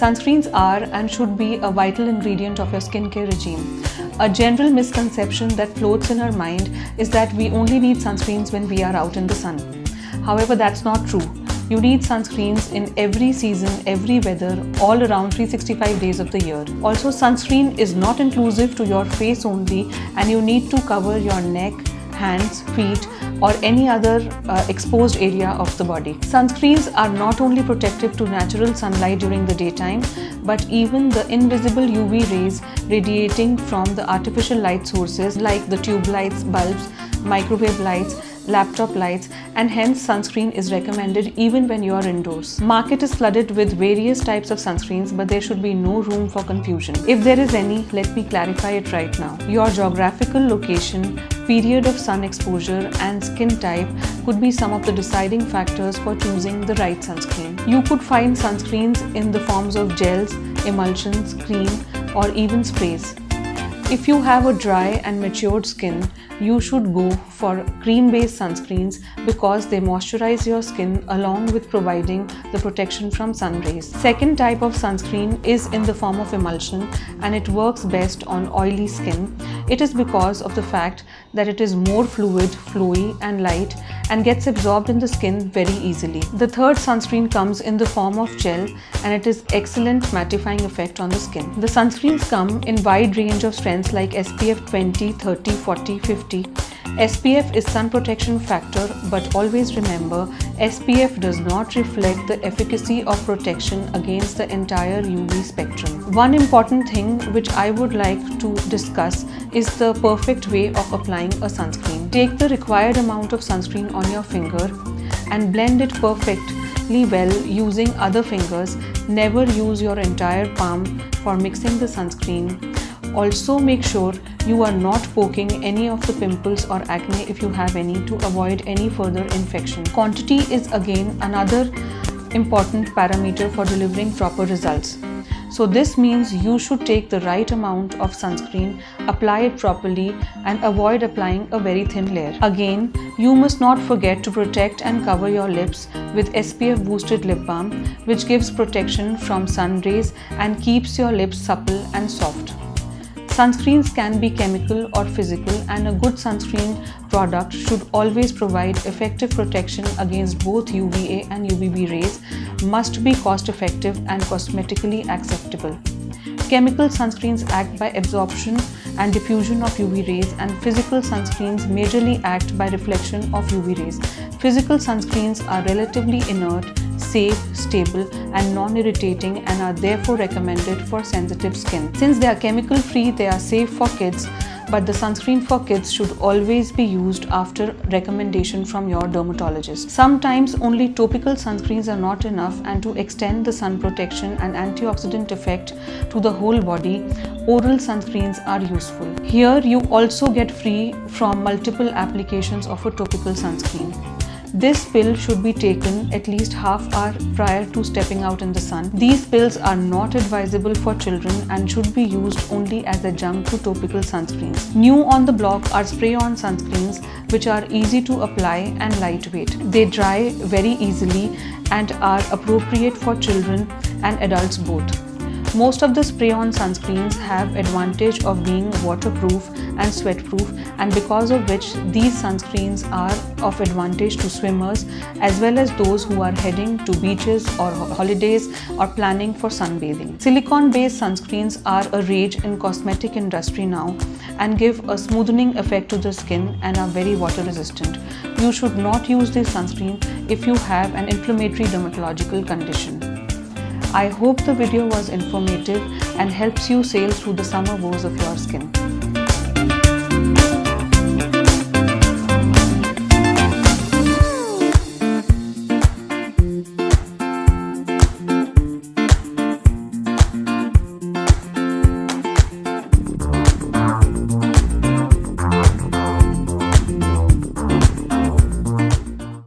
Sunscreens are and should be a vital ingredient of your skincare regime. A general misconception that floats in our mind is that we only need sunscreens when we are out in the sun. However, that's not true. You need sunscreens in every season, every weather, all around 365 days of the year. Also, sunscreen is not inclusive to your face only, and you need to cover your neck, hands, feet, or any other exposed area of the body. Sunscreens are not only protective to natural sunlight during the daytime, but even the invisible UV rays radiating from the artificial light sources like the tube lights, bulbs, microwave lights, laptop lights, and hence sunscreen is recommended even when you are indoors. Market is flooded with various types of sunscreens, but there should be no room for confusion. If there is any, let me clarify it right now. Your geographical location, period of sun exposure, and skin type could be some of the deciding factors for choosing the right sunscreen. You could find sunscreens in the forms of gels, emulsions, cream, or even sprays. If you have a dry and matured skin, you should go for cream-based sunscreens because they moisturize your skin along with providing the protection from sun rays. Second type of sunscreen is in the form of emulsion, and it works best on oily skin. It is because of the fact that it is more fluid, flowy, and light and gets absorbed in the skin very easily. The third sunscreen comes in the form of gel, and it is excellent mattifying effect on the skin. The sunscreens come in wide range of strengths like SPF 20, 30, 40, 50. SPF is sun protection factor, but always remember, SPF does not reflect the efficacy of protection against the entire UV spectrum. One important thing which I would like to discuss is the perfect way of applying a sunscreen. Take the required amount of sunscreen on your finger and blend it perfectly well using other fingers. Never use your entire palm for mixing the sunscreen. Also, make sure you are not poking any of the pimples or acne if you have any, to avoid any further infection. Quantity is again another important parameter for delivering proper results. So this means you should take the right amount of sunscreen, apply it properly, and avoid applying a very thin layer. Again, you must not forget to protect and cover your lips with SPF boosted lip balm, which gives protection from sun rays and keeps your lips supple and soft. Sunscreens can be chemical or physical, and a good sunscreen product should always provide effective protection against both UVA and UVB rays, must be cost effective and cosmetically acceptable. Chemical sunscreens act by absorption and diffusion of UV rays, and physical sunscreens majorly act by reflection of UV rays. Physical sunscreens are relatively inert, safe, stable, and non-irritating, and are therefore recommended for sensitive skin. Since they are chemical free, they are safe for kids, but the sunscreen for kids should always be used after recommendation from your dermatologist. Sometimes only topical sunscreens are not enough, and to extend the sun protection and antioxidant effect to the whole body, oral sunscreens are useful. Here you also get free from multiple applications of a topical sunscreen. This pill should be taken at least half hour prior to stepping out in the sun. These pills are not advisable for children and should be used only as adjunct to topical sunscreens. New on the block are spray-on sunscreens, which are easy to apply and lightweight. They dry very easily and are appropriate for children and adults both. Most of the spray-on sunscreens have advantage of being waterproof and sweat-proof, and because of which these sunscreens are of advantage to swimmers as well as those who are heading to beaches or holidays or planning for sunbathing. Silicone-based sunscreens are a rage in cosmetic industry now and give a smoothing effect to the skin and are very water resistant. You should not use this sunscreen if you have an inflammatory dermatological condition. I hope the video was informative and helps you sail through the summer woes of your skin.